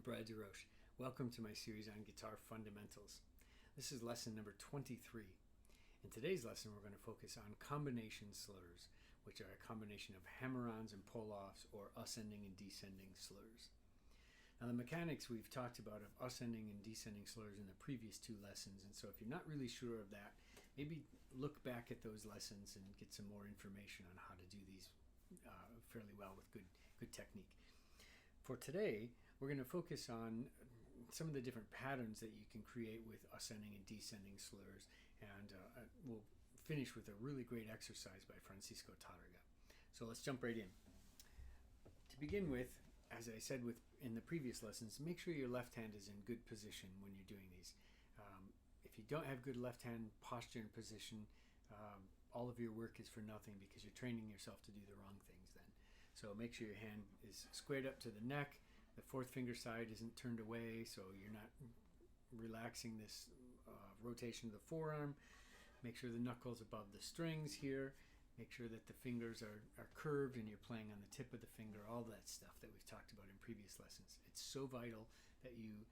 Brad DeRoche. Welcome to my series on guitar fundamentals. This is lesson number 23. In today's lesson, we're going to focus on combination slurs, which are a combination of hammer-ons and pull-offs, or ascending and descending slurs. Now, the mechanics we've talked about of ascending and descending slurs in the previous two lessons, and so if you're not really sure of that, maybe look back at those lessons and get some more information on how to do these fairly well with good technique. For today, we're going to focus on some of the different patterns that you can create with ascending and descending slurs, and we'll finish with a really great exercise by Francisco Tárrega. So let's jump right in. To begin with, as I said in the previous lessons, make sure your left hand is in good position when you're doing these. If you don't have good left hand posture and position, all of your work is for nothing because you're training yourself to do the wrong things then. So make sure your hand is squared up to the neck. The fourth finger side isn't turned away, so you're not relaxing this rotation of the forearm. Make sure the knuckles above the strings here. Make sure that the fingers are curved and you're playing on the tip of the finger, all that stuff that we've talked about in previous lessons. It's so vital that you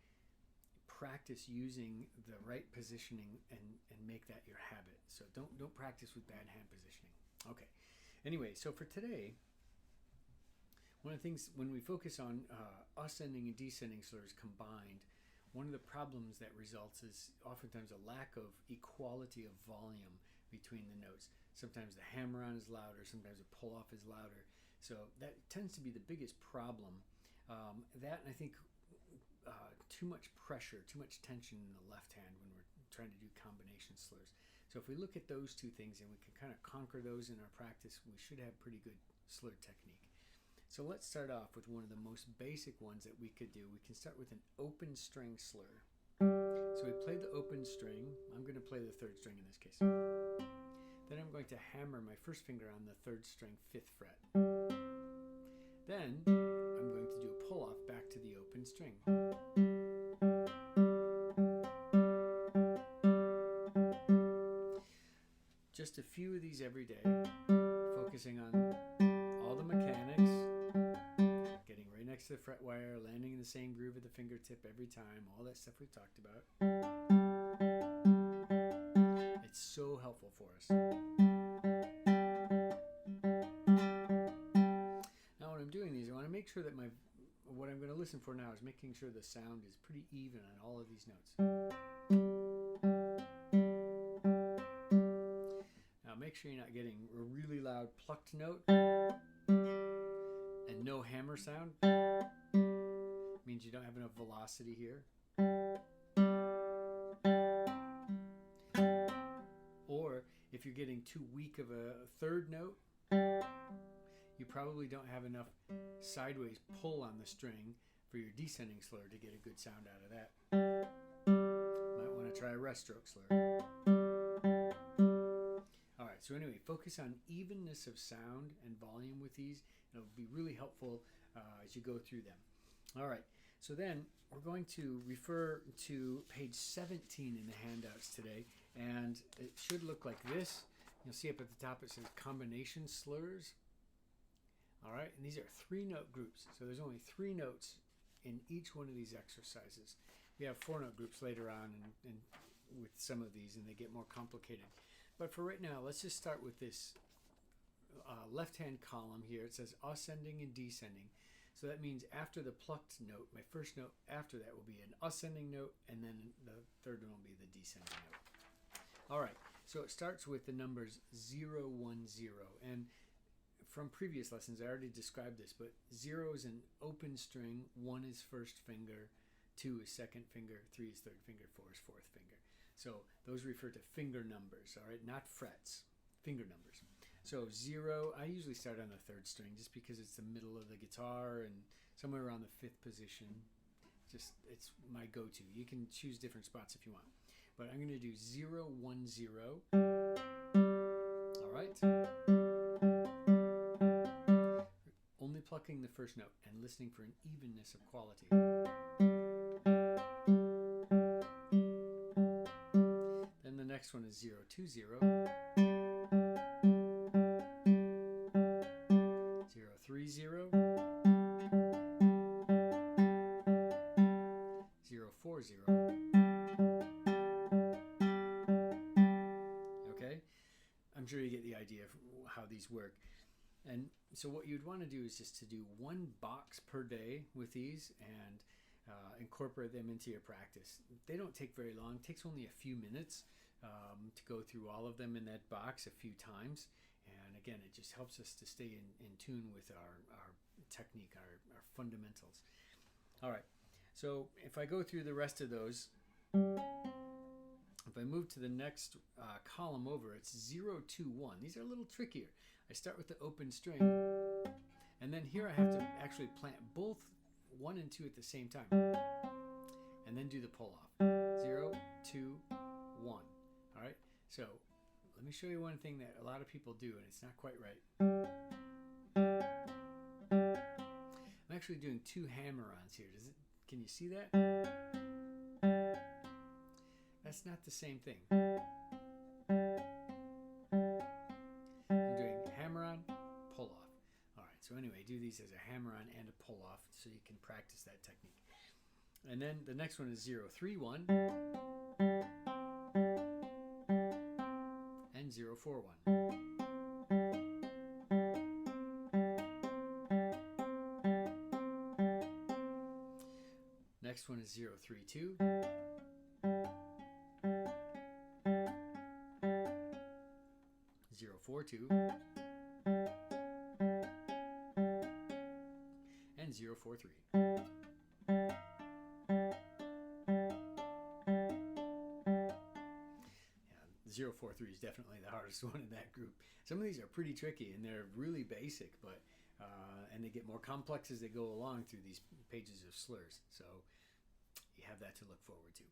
practice using the right positioning and make that your habit. So don't practice with bad hand positioning. Okay. Anyway, so for today, one of the things when we focus on ascending and descending slurs combined, one of the problems that results is oftentimes a lack of equality of volume between the notes. Sometimes the hammer-on is louder, sometimes the pull-off is louder. So that tends to be the biggest problem. That and I think too much pressure, too much tension in the left hand when we're trying to do combination slurs. So if we look at those two things and we can kind of conquer those in our practice, we should have pretty good slur technique. So let's start off with one of the most basic ones that we could do. We can start with an open string slur. So we play the open string. I'm going to play the third string in this case. Then I'm going to hammer my first finger on the third string, 5th fret. Then I'm going to do a pull-off back to the open string. Just a few of these every day, focusing on all the mechanics, getting right next to the fret wire, landing in the same groove at the fingertip every time, all that stuff we've talked about. It's so helpful for us. Now when I'm doing these, I want to make sure that what I'm going to listen for now is making sure the sound is pretty even on all of these notes. Now make sure you're not getting a really loud plucked note and no hammer sound. Means you don't have enough velocity here. Or if you're getting too weak of a third note, you probably don't have enough sideways pull on the string for your descending slur to get a good sound out of that. Might want to try a rest stroke slur. Alright, so anyway, focus on evenness of sound and volume with these. It'll be really helpful as you go through them. Alright, so then we're going to refer to page 17 in the handouts today, and it should look like this. You'll see up at the top it says combination slurs. Alright, and these are 3-note groups, so there's only 3 notes in each one of these exercises. We have 4-note groups later on and with some of these, and they get more complicated. But for right now, let's just start with this left-hand column here. It says ascending and descending. So that means after the plucked note, my first note after that will be an ascending note, and then the third one will be the descending note. All right, so it starts with the numbers 0, 1, 0. And from previous lessons, I already described this, but 0 is an open string, 1 is first finger, 2 is second finger, 3 is third finger, 4 is fourth finger. So those refer to finger numbers, all right, not frets, finger numbers. So 0, I usually start on the third string just because it's the middle of the guitar and somewhere around the 5th position. It's my go-to. You can choose different spots if you want. But I'm going to do 0, 1, 0. All right. Only plucking the first note and listening for an evenness of quality. Then the next one is 0, 2, 0. 0, 3, 0. 0. Okay, I'm sure you get the idea of how these work. And so what you'd want to do is just to do one box per day with these and incorporate them into your practice. They don't take very long. It takes only a few minutes to go through all of them in that box a few times. And again, it just helps us to stay in tune with our technique, our fundamentals. All right, so if I go through the rest of those, if I move to the next column over, it's 0, 2, 1. These are a little trickier. I start with the open string, and then here I have to actually plant both 1 and 2 at the same time, and then do the pull off. 0, 2, 1. All right, so let me show you one thing that a lot of people do, and it's not quite right. I'm actually doing 2 hammer-ons here. Can you see that? That's not the same thing. I'm doing hammer-on, pull-off. All right, so anyway, do these as a hammer-on and a pull-off so you can practice that technique. And then the next one is 0, 3, 1 and 0, 4, 1. Next one is 0, 3, 2. 0, 4, 2. And 0, 4, 3. Yeah, 0, 4, 3 is definitely the hardest one in that group. Some of these are pretty tricky and they're really basic, but and they get more complex as they go along through these pages of slurs. So you have that to look forward to.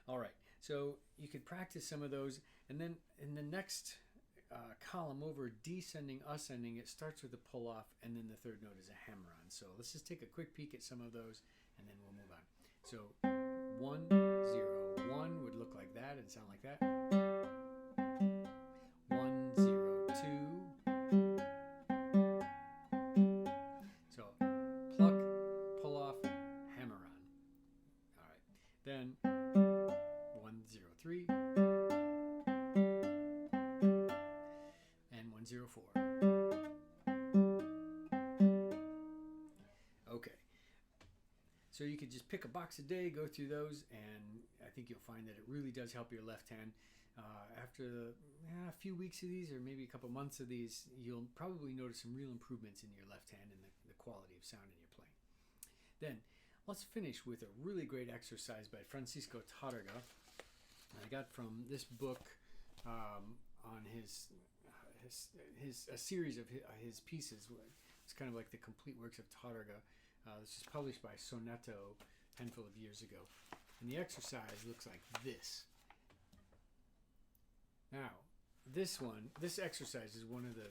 All right, so you could practice some of those, and then in the next column over, descending, ascending, it starts with a pull off, and then the third note is a hammer on. So let's just take a quick peek at some of those, and then we'll move on. So 1, 0, 1 would look like that and sound like that. 1, 0, 2. So pluck, pull off, hammer on. All right, then 1, 0, 3. And 1, 0, 4. Okay. So you could just pick a box a day, go through those, and I think you'll find that it really does help your left hand. After a few weeks of these, or maybe a couple months of these, you'll probably notice some real improvements in your left hand and the quality of sound in your playing. Then let's finish with a really great exercise by Francisco Tarraga. I got from this book on a series of his pieces. It's kind of like the complete works of Tarraga. This was published by Soneto a handful of years ago. And the exercise looks like this. Now, this exercise is one of the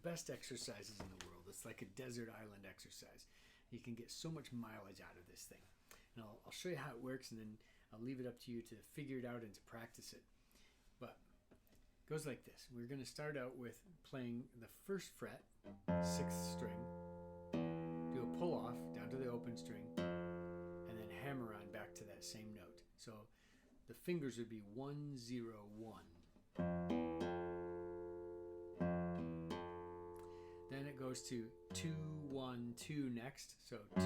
best exercises in the world. It's like a desert island exercise. You can get so much mileage out of this thing. And I'll show you how it works, and then I'll leave it up to you to figure it out and to practice it. But it goes like this. We're going to start out with playing the first fret, 6th string, do a pull off down to the open string, and then hammer on back to that same note. So the fingers would be 1, 0, 1. Then it goes to 2, 1, 2 next. So 2,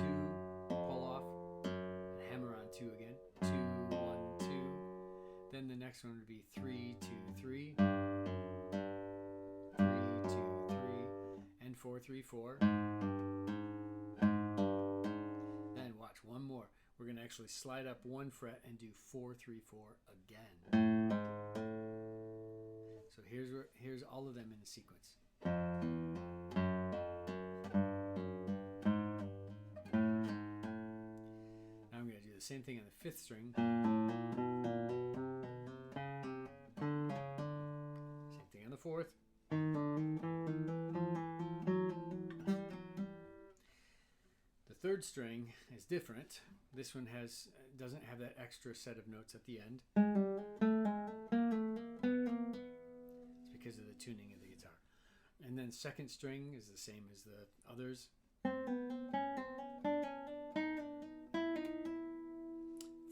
pull off, and hammer on 2 again. 2, 1, 2. Then the next one would be 3, 2, 3. 3, 2, 3. And 4, 3, 4. And watch one more. We're going to actually slide up 1 fret and do 4, 3, 4 again. So here's all of them in a sequence. Now I'm going to do the same thing on the 5th string. Same thing on the 4th. The 3rd string is different. This one doesn't have that extra set of notes at the end. Because of the tuning of the guitar. And then 2nd string is the same as the others.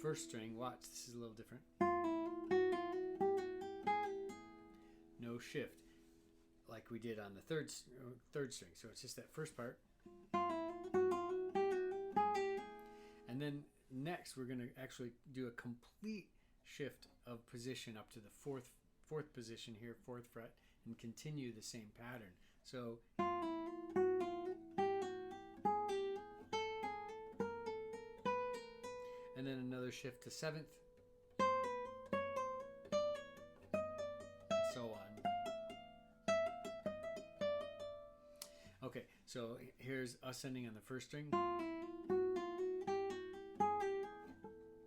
first string, watch, this is a little different. No shift like we did on the third string. So it's just that first part. And then next we're going to actually do a complete shift of position up to the fourth position here, 4th fret, and continue the same pattern. So and then another shift to 7th, and so on. Okay, so here's ascending on the first string,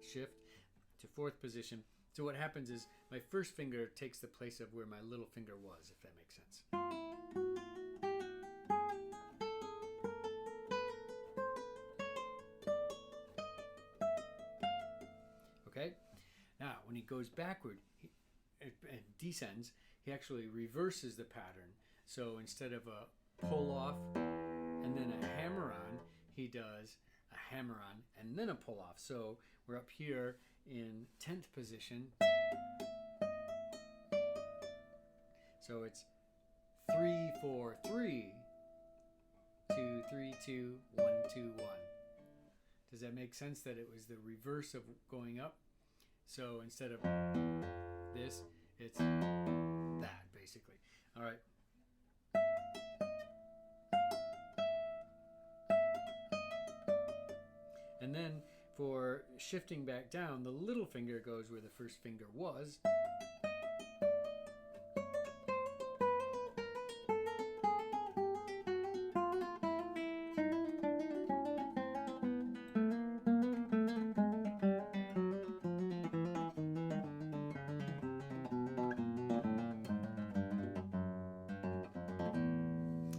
shift to 4th position. So what happens is my first finger takes the place of where my little finger was, if that makes sense. Okay? Now, when he goes backward and descends, he actually reverses the pattern. So instead of a pull off and then a hammer on, he does a hammer on and then a pull off. So we're up here in 10th position. So it's 3, 4, 3, 2, 3, 2, 1, 2, 1. Does that make sense that it was the reverse of going up? So instead of this, it's that basically. All right. And then for shifting back down, the little finger goes where the first finger was.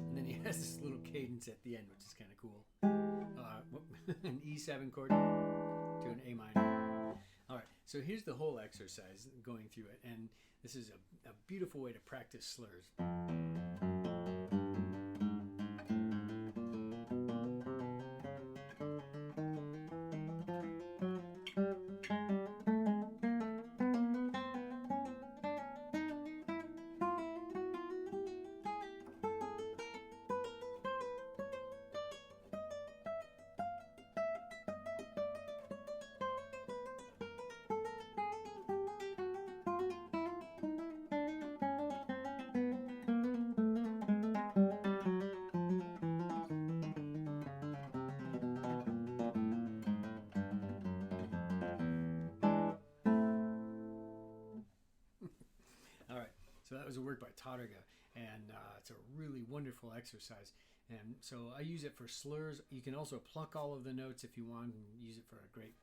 And then he has this little cadence at the end, which is kind of cool. An E7 chord to an A minor. All right, so here's the whole exercise going through it, and this is a beautiful way to practice slurs. So that was a work by Todriga, and it's a really wonderful exercise. And so I use it for slurs. You can also pluck all of the notes if you want, and use it for a great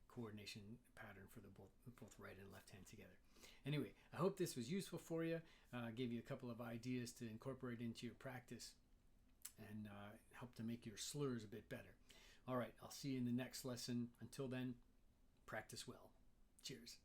coordination pattern for the both right and left hand together. Anyway, I hope this was useful for you. Gave you a couple of ideas to incorporate into your practice and help to make your slurs a bit better. All right, I'll see you in the next lesson. Until then, practice well. Cheers.